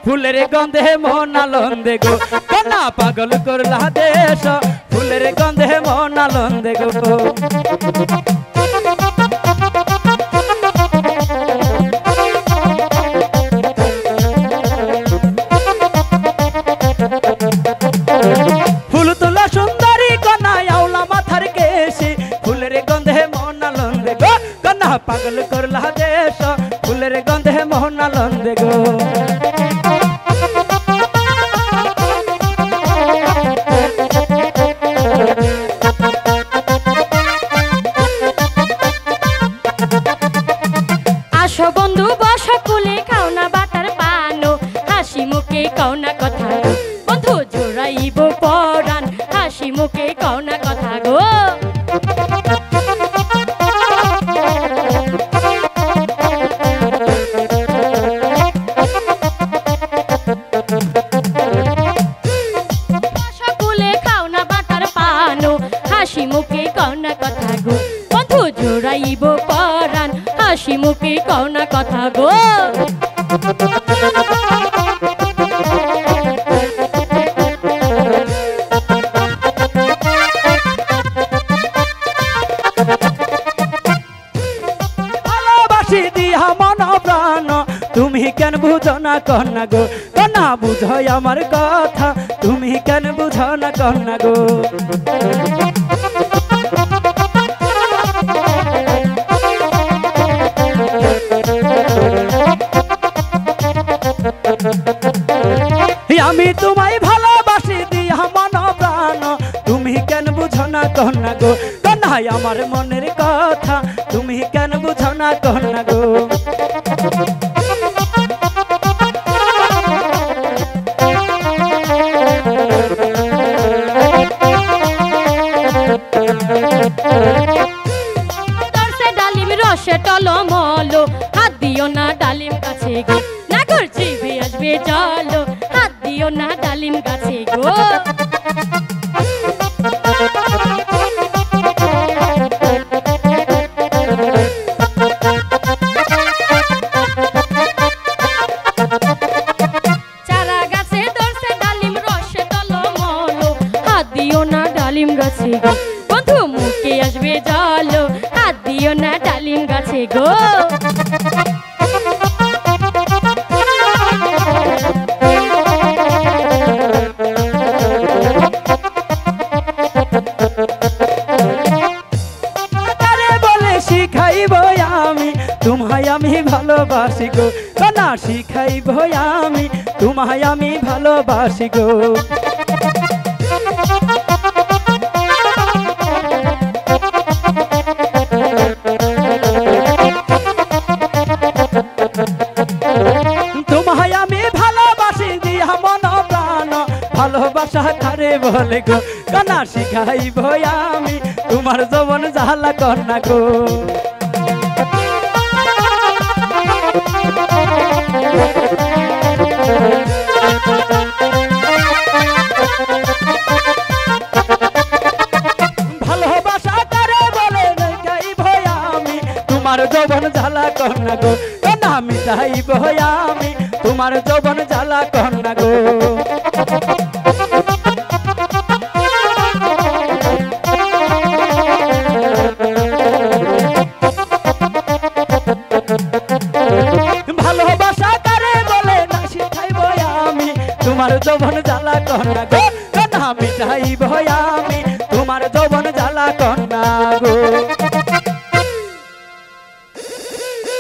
ফুলের গন্ধে মন আনন্দে গো কন্যা পাগল করলা দেশ ফুলের গন্ধে মন আনন্দে গো ফুল তোলা সুন্দরী কন্যা আওলা মাথার কেশি ফুলের গন্ধে মন আনন্দে গো কন্যা পাগল করলা দেশ ফুলের গন্ধে মন আনন্দে গো আসো বন্ধু বসো কুলে খাও না বাটার পানো হাসি মুখে কও না কথা বন্ধু জোড়াইব পরাণ হাসি মুখে কও না কথা গো বসো কুলে খাও না বাটার পানো হাসি মুখে কও না কথা গো বন্ধু জোড়াইব পরাণ হাসি মুখে কও না কথা গো ভালোবাসি দিয়া মন প্রাণ তুমি কেন বুঝো না কন্যা গো কন্যা বুঝো আমার কথা তুমি কেন বুঝো না কন্যা গো আমি তোমায় ভালোবাসি দিয়া মন প্রাণ তুমি কেন বুঝো না কন্যা গো কন্যা আমার মনের কথা তুমি কেন বুঝো না কন্যা গো দর্শে ডালিম রসে টলমলো হাত দিও না ডালিম গাছে গো নাগর জিভে আসবে জলো হাত দিও না ডালিম গাছে গো চারা গাছে দর্শে ডালিম রসে টলমলো হাত দিও না ডালিম গাছে গো বন্ধু মুখে আসবে জলো হাত দিও না ডালিম গাছে গো বলে শিখাইব আমি তোমায় আমি ভালোবাসি গো কন্যা শিখাইব আমি তোমায় আমি ভালোবাসি গো তোমায় আমি ভালোবাসি দিয়া মন প্রাণ ভালোবাসা কারে বলে গো কন্যা শিখাইব আমি তোমার যৌবন জ্বালা কন্যা গো ভালোবাসা কারে বলে গাইব আমি তোমার যৌবন জ্বালা কন্যা গো কন্যা মিটাইব আমি তোমার যৌবন জ্বালা কন্যা গো ভালোবাসা কারে বলে না শিখাইব আমি তোমার যৌবন জ্বালা কন্যা গো কন্যা মিটাইব আমি তোমার যৌবন জ্বালা কন্যা গো।